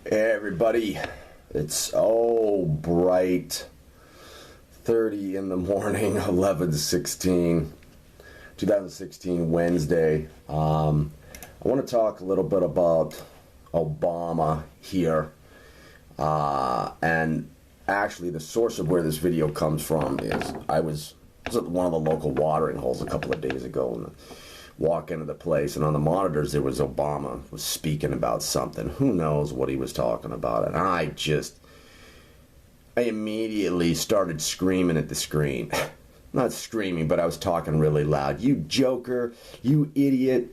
Hey everybody, it's bright 30 in the morning, 11/16, 2016, Wednesday. I want to talk a little bit about Obama here, and actually the source of where this video comes from is I was at one of the local watering holes a couple of days ago, and walk into the place, and on the monitors there was Obama was speaking about something. Who knows what he was talking about? And I immediately started screaming at the screen. Not screaming, but I was talking really loud. You joker, you idiot,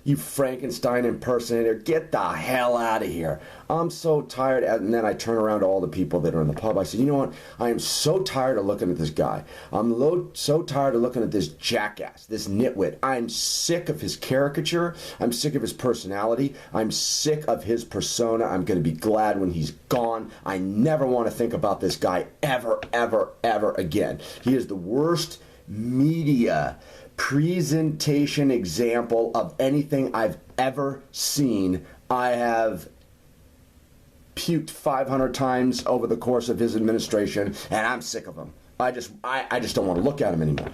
you Frankenstein impersonator, get the hell out of here. I'm so tired. And then I turn around to all the people that are in the pub. I said, you know what? I am so tired of looking at this guy. I'm so tired of looking at this jackass, this nitwit. I'm sick of his caricature. I'm sick of his personality. I'm sick of his persona. I'm going to be glad when he's gone. I never want to think about this guy ever, ever, ever again. He is the worst media presentation example of anything I've ever seen. I have puked 500 times over the course of his administration, and I'm sick of him. I just don't want to look at him anymore.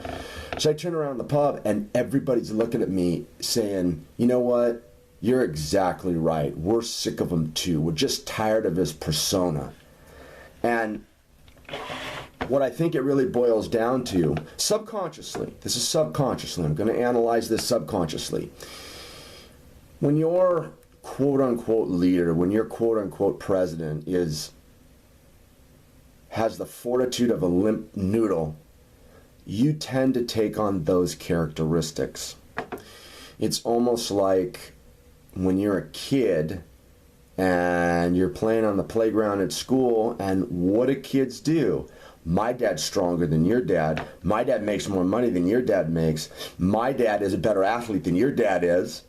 So I turn around the pub, and everybody's looking at me saying, you know what? You're exactly right. We're sick of him too. We're just tired of his persona. And what I think it really boils down to, subconsciously, this is subconsciously, I'm going to analyze this subconsciously. When your quote-unquote leader, when your quote-unquote president has the fortitude of a limp noodle, you tend to take on those characteristics. It's almost like when you're a kid and you're playing on the playground at school, and what do kids do? My dad's stronger than your dad. My dad makes more money than your dad makes. My dad is a better athlete than your dad is.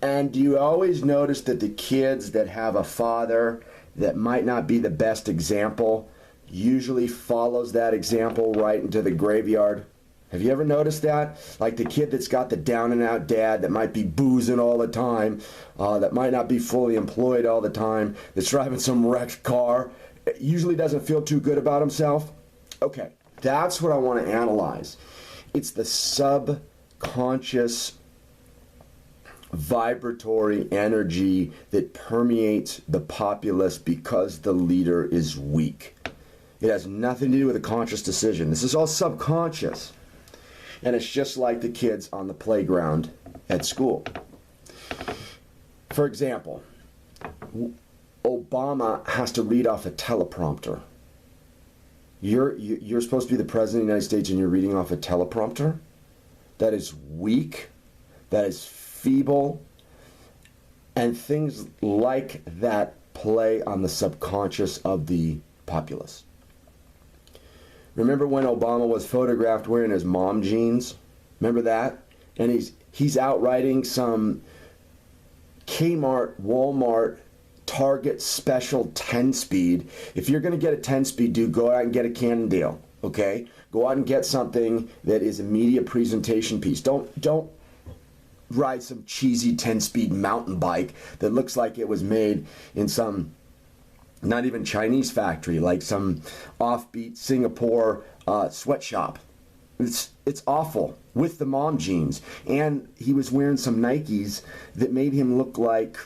And do you always notice that the kids that have a father that might not be the best example usually follows that example right into the graveyard? Have you ever noticed that? Like the kid that's got the down and out dad that might be boozing all the time, that might not be fully employed all the time, that's driving some wrecked car, usually doesn't feel too good about himself. Okay, that's what I want to analyze. It's the subconscious vibratory energy that permeates the populace because the leader is weak. It has nothing to do with a conscious decision. This is all subconscious. And it's just like the kids on the playground at school. For example, Obama has to read off a teleprompter. You're supposed to be the president of the United States and you're reading off a teleprompter? That is weak. That is feeble. And things like that play on the subconscious of the populace. Remember when Obama was photographed wearing his mom jeans? Remember that? And he's out riding some Kmart, Walmart, Target special 10-speed. If you're going to get a 10-speed, dude, go out and get a Cannondale, okay? Go out and get something that is a media presentation piece. Don't ride some cheesy 10-speed mountain bike that looks like it was made in some not even Chinese factory, like some offbeat Singapore sweatshop. It's awful, with the mom jeans. And he was wearing some Nikes that made him look like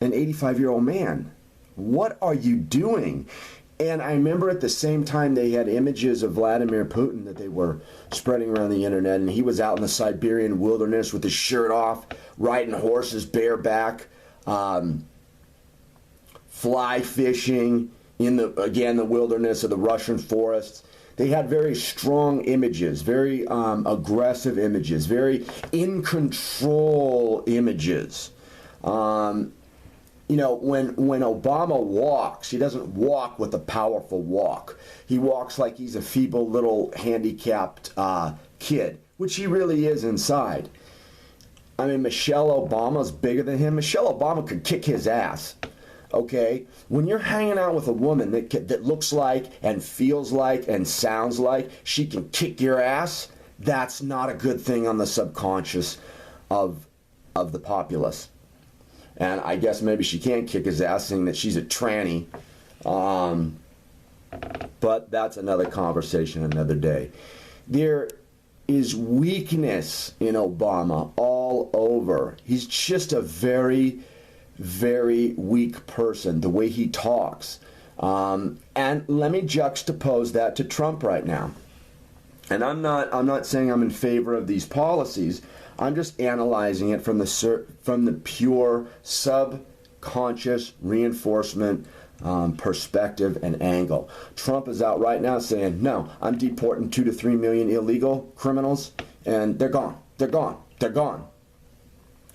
an 85-year-old man. What are you doing? And I remember at the same time they had images of Vladimir Putin that they were spreading around the internet, and he was out in the Siberian wilderness with his shirt off, riding horses bareback, fly fishing in the wilderness of the Russian forests. They had very strong images, very aggressive images, very in control images. You know, when Obama walks, he doesn't walk with a powerful walk. He walks like he's a feeble little handicapped kid, which he really is inside. I mean, Michelle Obama's bigger than him. Michelle Obama could kick his ass. Okay? When you're hanging out with a woman that looks like and feels like and sounds like she can kick your ass, that's not a good thing on the subconscious of the populace. And I guess maybe she can't kick his ass, saying that she's a tranny. But that's another conversation another day. There is weakness in Obama all over. He's just a very, very weak person, the way he talks. And let me juxtapose that to Trump right now. And I'm not saying I'm in favor of these policies. I'm just analyzing it from the pure subconscious reinforcement perspective and angle. Trump is out right now saying, no, I'm deporting 2 to 3 million illegal criminals, and they're gone. They're gone. They're gone.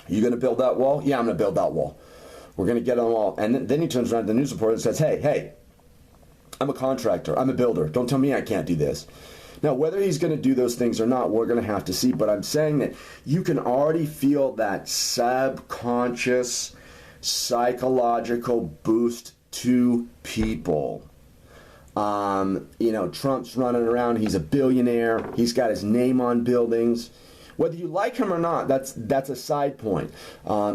Are you going to build that wall? Yeah, I'm going to build that wall. We're going to get on the wall. And then he turns around to the news reporter and says, hey, I'm a contractor. I'm a builder. Don't tell me I can't do this. Now, whether he's going to do those things or not, we're going to have to see. But I'm saying that you can already feel that subconscious psychological boost to people. Trump's running around. He's a billionaire. He's got his name on buildings. Whether you like him or not, that's a side point.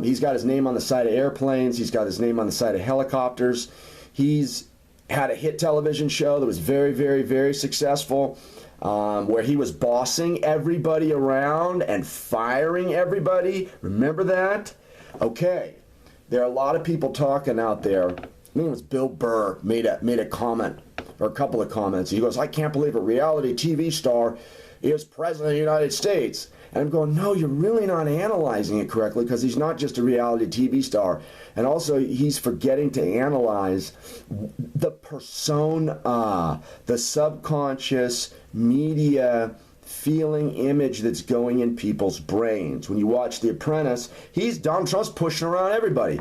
He's got his name on the side of airplanes. He's got his name on the side of helicopters. He's had a hit television show that was very, very, very successful, where he was bossing everybody around and firing everybody. Remember that? Okay. There are a lot of people talking out there. I think it was Bill Burr made a comment, or a couple of comments. He goes, I can't believe a reality TV star is president of the United States. And I'm going, no, you're really not analyzing it correctly, because he's not just a reality TV star. And also, he's forgetting to analyze the persona, the subconscious media feeling image that's going in people's brains. When you watch The Apprentice, Donald Trump's pushing around everybody.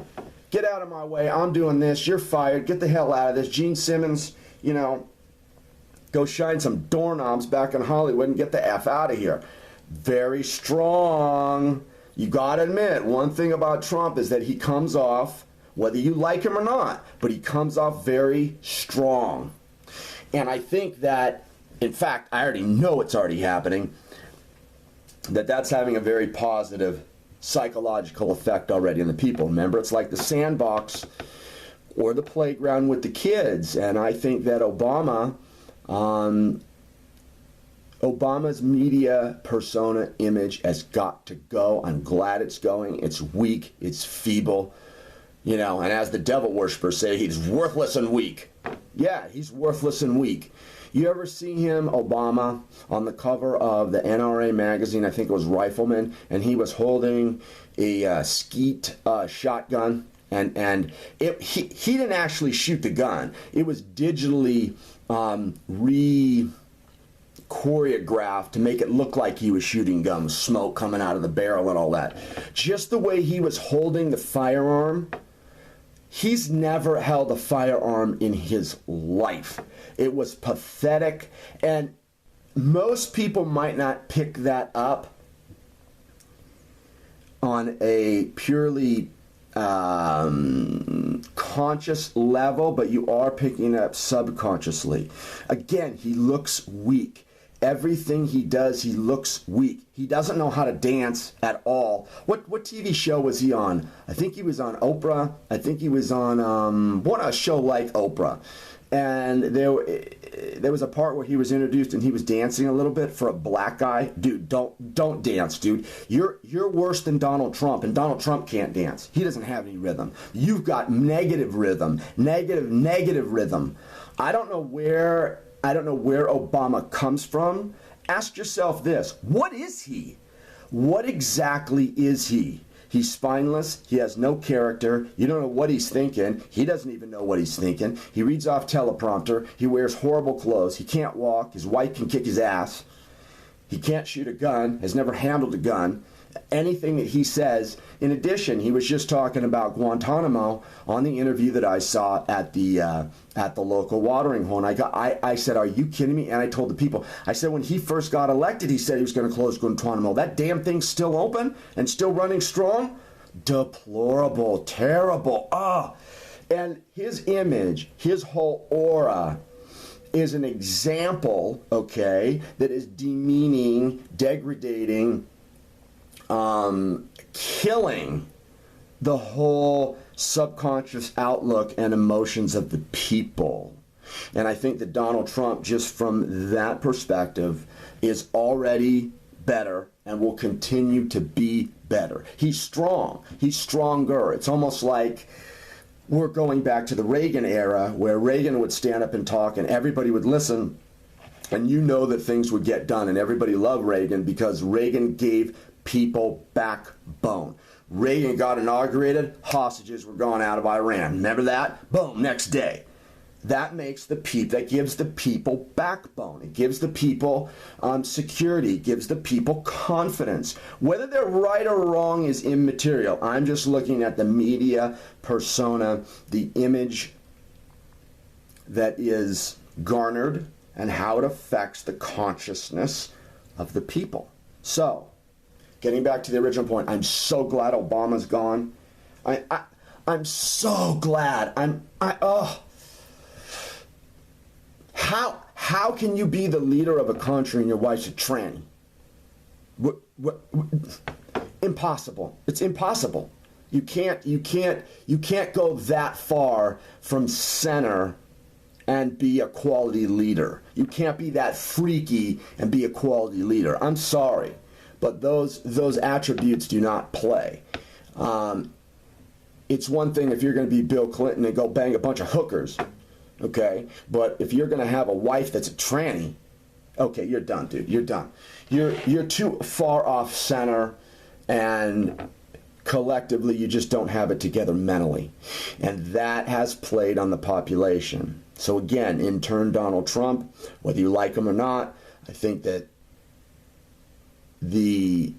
Get out of my way. I'm doing this. You're fired. Get the hell out of this. Gene Simmons, go shine some doorknobs back in Hollywood and get the F out of here. Very strong. You got to admit, one thing about Trump is that he comes off, whether you like him or not, but he comes off very strong. And I think that, in fact, I already know it's already happening, that's having a very positive psychological effect already on the people. Remember, it's like the sandbox or the playground with the kids. And I think that Obama's media persona image has got to go. I'm glad it's going. It's weak. It's feeble. And as the devil worshippers say, he's worthless and weak. Yeah, he's worthless and weak. You ever see him, Obama, on the cover of the NRA magazine? I think it was Rifleman, and he was holding a skeet shotgun, and he didn't actually shoot the gun. It was digitally choreographed to make it look like he was shooting guns, smoke coming out of the barrel and all that. Just the way he was holding the firearm, he's never held a firearm in his life. It was pathetic, and most people might not pick that up on a purely conscious level, but you are picking it up subconsciously. Again, he looks weak. Everything he does, he looks weak. He doesn't know how to dance at all. What TV show was he on? I think he was on Oprah. I think he was on a show like Oprah. And there was a part where he was introduced and he was dancing a little bit for a black guy. Dude, don't dance, dude. You're worse than Donald Trump, and Donald Trump can't dance. He doesn't have any rhythm. You've got negative rhythm. Negative rhythm. I don't know where Obama comes from. Ask yourself this. What is he? What exactly is he? He's spineless. He has no character. You don't know what he's thinking. He doesn't even know what he's thinking. He reads off teleprompter. He wears horrible clothes. He can't walk. His wife can kick his ass. He can't shoot a gun. Has never handled a gun. Anything that he says. In addition, he was just talking about Guantanamo on the interview that I saw at the local watering hole. And I said, are you kidding me? And I told the people, I said, when he first got elected, he said he was going to close Guantanamo. That damn thing's still open and still running strong? Deplorable, terrible. And his image, his whole aura is an example, okay, that is demeaning, degrading, killing the whole subconscious outlook and emotions of the people. And I think that Donald Trump, just from that perspective, is already better and will continue to be better. He's strong. He's stronger. It's almost like we're going back to the Reagan era, where Reagan would stand up and talk and everybody would listen, and you know that things would get done, and everybody loved Reagan because Reagan gave people backbone. Reagan got inaugurated, hostages were gone out of Iran. Remember that? Boom, next day. That makes the people, that gives the people backbone. It gives the people security, gives the people confidence. Whether they're right or wrong is immaterial. I'm just looking at the media persona, the image that is garnered, and how it affects the consciousness of the people. So, getting back to the original point, I'm so glad Obama's gone. I'm so glad. How can you be the leader of a country and your wife's a tranny? Impossible. It's impossible. You can't go that far from center and be a quality leader. You can't be that freaky and be a quality leader. I'm sorry, but those attributes do not play. It's one thing if you're going to be Bill Clinton and go bang a bunch of hookers, okay? But if you're going to have a wife that's a tranny, okay, you're done, dude. You're done. You're too far off center, and collectively you just don't have it together mentally. And that has played on the population. So again, in turn, Donald Trump, whether you like him or not, I think that the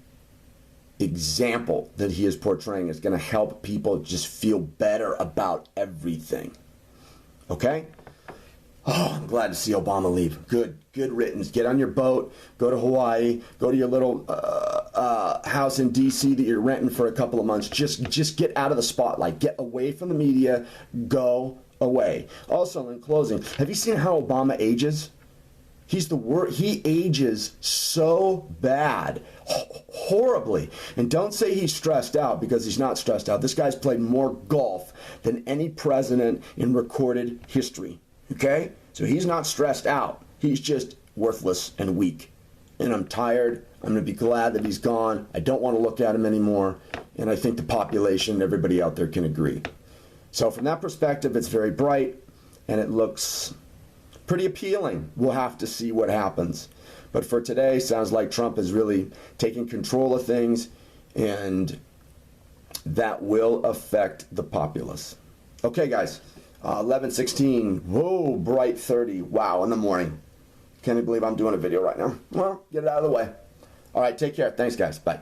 example that he is portraying is going to help people just feel better about everything. Okay? Oh, I'm glad to see Obama leave. Good riddance. Get on your boat, go to Hawaii, go to your little house in D.C. that you're renting for a couple of months. Just get out of the spotlight. Get away from the media. Go away. Also, in closing, have you seen how Obama ages? He's the worst. He ages so bad, horribly. And don't say he's stressed out, because he's not stressed out. This guy's played more golf than any president in recorded history. Okay? So he's not stressed out. He's just worthless and weak. And I'm tired. I'm going to be glad that he's gone. I don't want to look at him anymore. And I think the population and everybody out there can agree. So from that perspective, it's very bright, and it looks pretty appealing. We'll have to see what happens. But for today, sounds like Trump is really taking control of things, and that will affect the populace. Okay, guys. 11:16. Whoa, bright 30. Wow, in the morning. Can't even believe I'm doing a video right now. Well, get it out of the way. All right, take care. Thanks, guys. Bye.